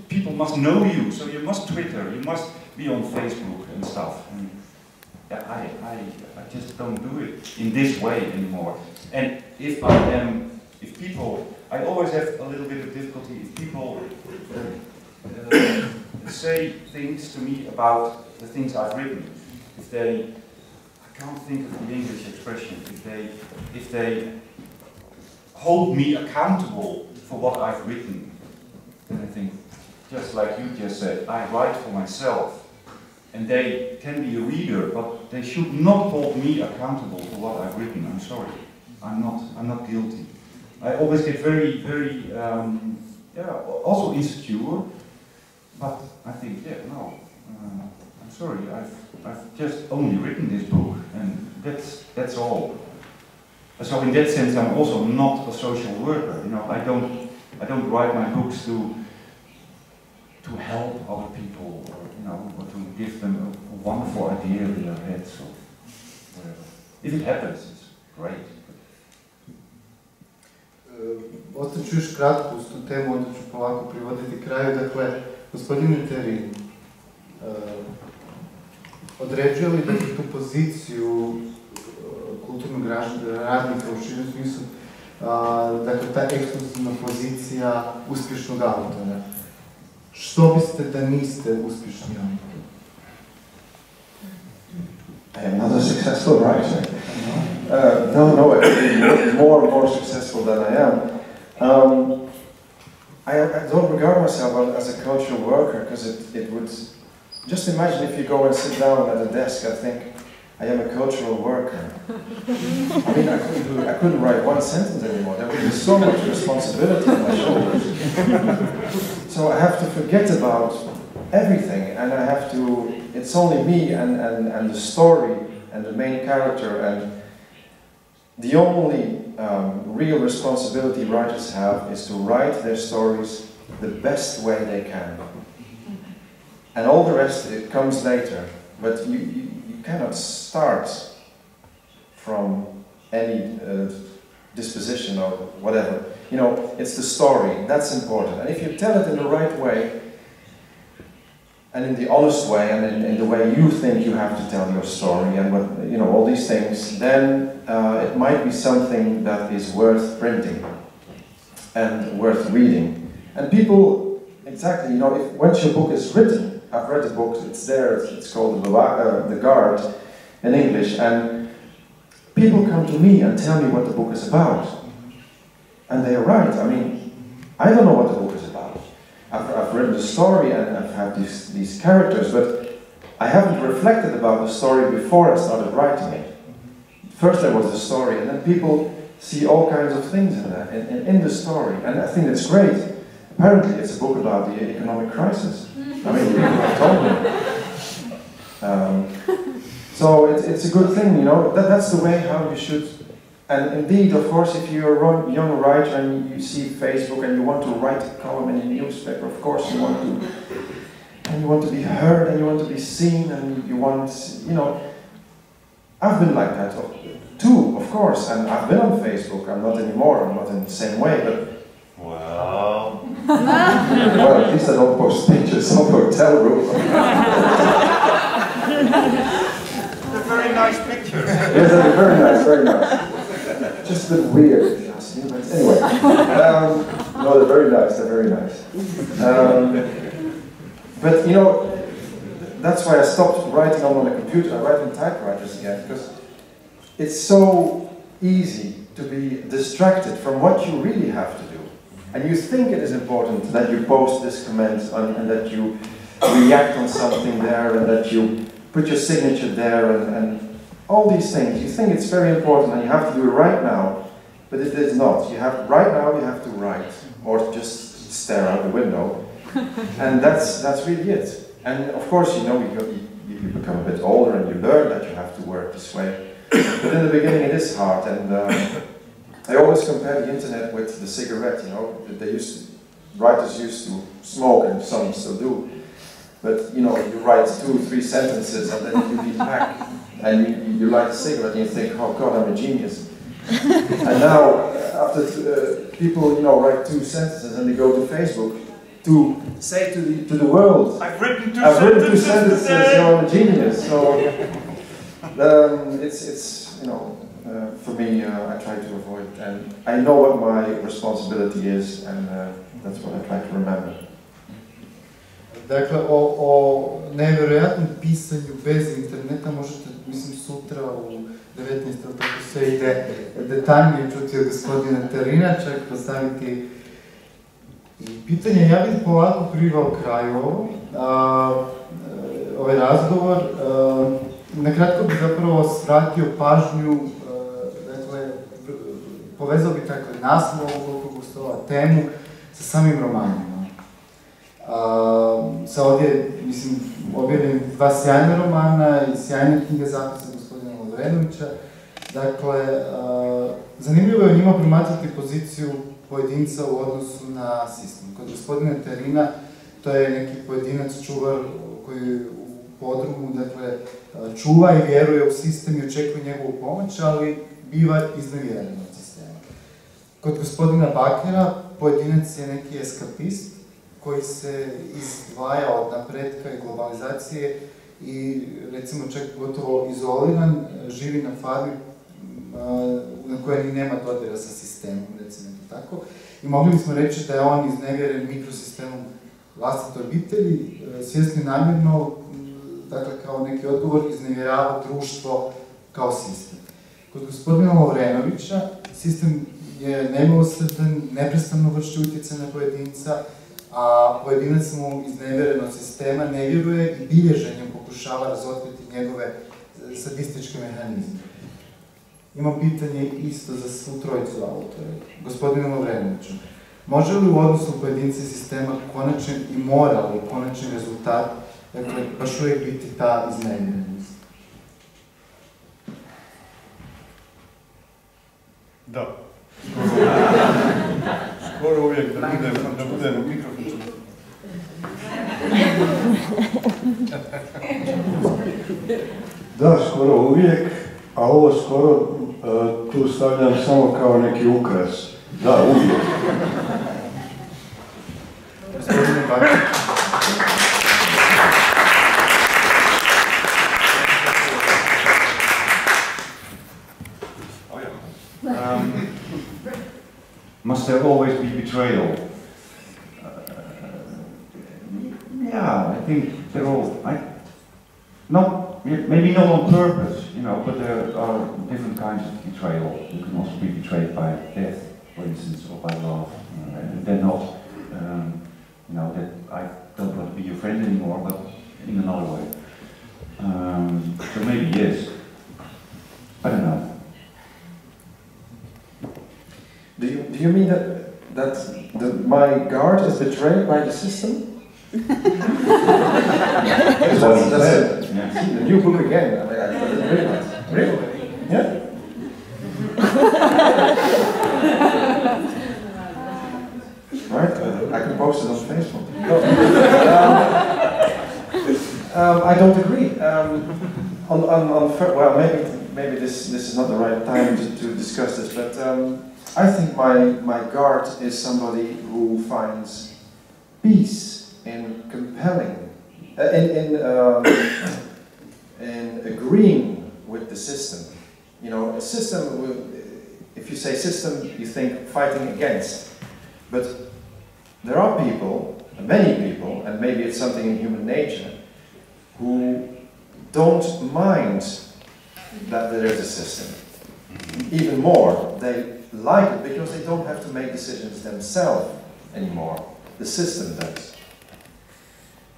People must know you, so you must Twitter, you must be on Facebook and stuff. And yeah, I just don't do it in this way anymore. And if I always have a little bit of difficulty if people say things to me about the things I've written. I can't think of the English expression, if they hold me accountable for what I've written. then I think, just like you just said, I write for myself, and they can be a reader, but they should not hold me accountable for what I've written. I'm sorry, I'm not guilty. I always get very, also insecure, but I think, no, I'm sorry, I've just only written this book, and that's all. So in that sense, I'm also not a social worker. I don't write my books to help other people, or to give them a wonderful idea in their heads or whatever. If it happens, it's great. Ostaću još kratko uz tu temu, onda ću polako privoditi kraju. Dakle, gospodine Terrin, određuje li tu poziciju kulturnog radnika u širem smislu, dakle, ta ekskluzivna pozicija uspješnog autora? Što biste da niste uspješni autor? I am not a successful writer. No, I'm more successful than I am. I don't regard myself as a cultural worker, because it would... Just imagine if you go and sit down at a desk and think, I am a cultural worker. I mean, I couldn't write one sentence anymore. There would be so much responsibility on my shoulders. So I have to forget about everything, and I have to... It's only me and the story and the main character, and the only real responsibility writers have is to write their stories the best way they can. And all the rest, it comes later. But you cannot start from any disposition or whatever. It's the story, that's important. And if you tell it in the right way, and in the honest way, and in the way you think you have to tell your story, and what, all these things, then it might be something that is worth printing and worth reading. And people, exactly, if once your book is written, I've read the book, it's there, it's called The Guard in English, and people come to me and tell me what the book is about. And they are right. I mean, I don't know what the book is about. I've written the story and I've had these characters, but I haven't reflected about the story before I started writing it. First there was the story, and then people see all kinds of things in that, in the story, and I think it's great. Apparently it's a book about the economic crisis. I mean, people have told me. So it's a good thing, that's the way how you should. And indeed, of course, if you're a young writer and you see Facebook and you want to write a column in a newspaper, of course you want to be heard, and you want to be seen, and you want, I've been like that too, of course, and I've been on Facebook. I'm not anymore, I'm not in the same way, but well, at least I don't post pictures of hotel room. They're very nice pictures. Yes, they're very nice, very nice. Just a bit weird, if you ask me, but anyway. No, they're very nice, But that's why I stopped writing on the computer. I write on typewriters again, because it's so easy to be distracted from what you really have to do. And you think it is important that you post this comment and that you react on something there, and that you put your signature there, and all these things. You think it's very important and you have to do it right now, but it is not. Right now you have to write, or just stare out the window, and that's really it. And of course, you become a bit older and you learn that you have to work this way. But in the beginning it is hard, and I always compare the internet with the cigarette. Writers used to smoke, and some still do. But you write 2 or 3 sentences, and then you be back. And you light a cigarette and you think, oh God, I'm a genius. And now, after people, write 2 sentences and they go to Facebook to say to the world, I've written 2 sentences, I'm a genius. So it's for me, I try to avoid it, and I know what my responsibility is, and that's what I try to remember. Dakle, o nevjerojatnom pisanju bez interneta možete, mislim, sutra u 19. tako sve ide detaljnije čuti od gospodina Terrina, čak postaviti I pitanje, ja bih polako privao kraju ovo, ovaj razgovor. Nakratko bih zapravo svratio pažnju, dakle, povezao bih dakle naslov ovog stola, temu sa samim romanima. Sa ovdje, mislim, objavljenim 2 sjajna romana i sjajne knjige zapisa gospodina Lovrenovića. Dakle, zanimljivo je u njima promatrati poziciju pojedinca u odnosu na sistem. Kod gospodina Terrina to je neki pojedinac, čuvar koji u podrumu, dakle, čuva i vjeruje u sistem i očekuje njegovu pomoć, ali biva iznevjeren od sistema. Kod gospodina Bakkera pojedinac je neki eskapist koji se izdvaja od napretka i globalizacije i, recimo, čak gotovo izoliran, živi na farmi na kojoj ni nema dodira sa sistemom, recimo tako. I mogli bismo reći da je on iznevjeren mikrosistemom vlastite obitelji, svjesni namjerno, dakle, kao neki odgovor, iznevjerava društvo kao sistem. Kod gospodina Lovrenovića sistem je nemilosrdan, neprestano vrši utjecaj na pojedinca, a pojedinac mu iznevjeren od sistema ne vjeruje i bilježenjem pokušava razotkriti njegove sadističke mehanizme. Imam pitanje isto za svu trojicu autora. Gospodine Lovrenoviću, može li u odnosu pojedinca i sistema konačan i mora li konačni rezultat, dakle, baš uvijek biti ta iznevjerenost? Da. Skoro uvijek da budemo mikrofon. Da, skoro uvijek, a ovo skoro tu stavljam samo kao neki ukras. Da, uvijek. Gospodine Bakker. Must there always be betrayal? Yeah, I think they're all, maybe not on purpose, you know, but there are different kinds of betrayal. You can also be betrayed by death, for instance, or by love. You know, and they're not, you know, that I don't want to be your friend anymore, but in another way. So maybe yes. I don't know. Do you mean that my guard is betrayed by the system? That's it. Yeah. See, the new book again. I didn't realize. Really? Yeah. Right. I can post it on Facebook. I don't agree. Well, maybe this is not the right time to discuss this, but. I think my guard is somebody who finds peace in compelling, in agreeing with the system. You know, a system, if you say system, you think fighting against. But there are people, many people, and maybe it's something in human nature, who don't mind that there is a system. Even more, they like it because they don't have to make decisions themselves anymore. The system does.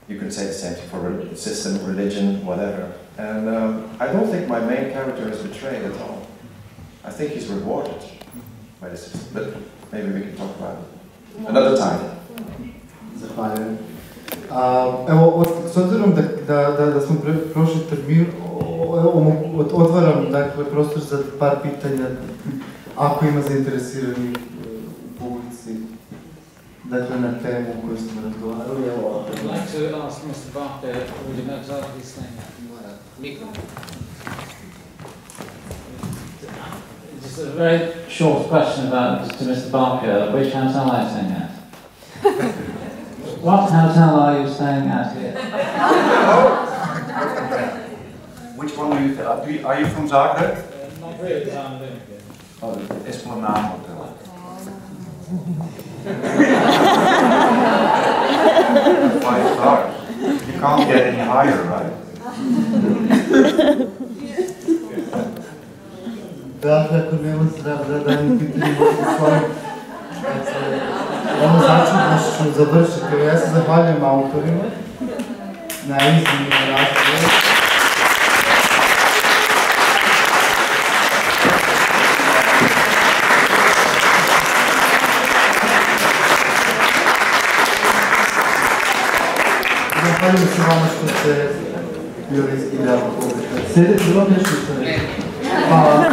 You can say the same thing for system, religion, whatever. And I don't think my main character is betrayed at all. I think he's rewarded by the system. But maybe we can talk about it another time. Zahvaljujem. Evo, s obzirom da smo prošli termin, otvaram, dakle, prostor za par pitanja, ako ima zainteresirani u publici, dakle, na temu koju smo razgovarali. I'd like to ask Mr. Bakker, would you know exactly his name? Just a very short question to Mr. Bakker. Which hotel are you staying at? What hotel are you staying at here? Which one are you from Zagreb? Not really, I'm living here. Oh, the Esplanade Hotel. 5 stars. You can't get any higher, right? Dakle, ako nema zdravlja, da mi pitanje možete s vami. Ovo znači da ću završiti. Ja se zahvaljujem autorima na iznimnom razgovoru. Zahvaljujem se vama što ste bili idealno. Sljedeći rok nešto ste rekli. Hvala.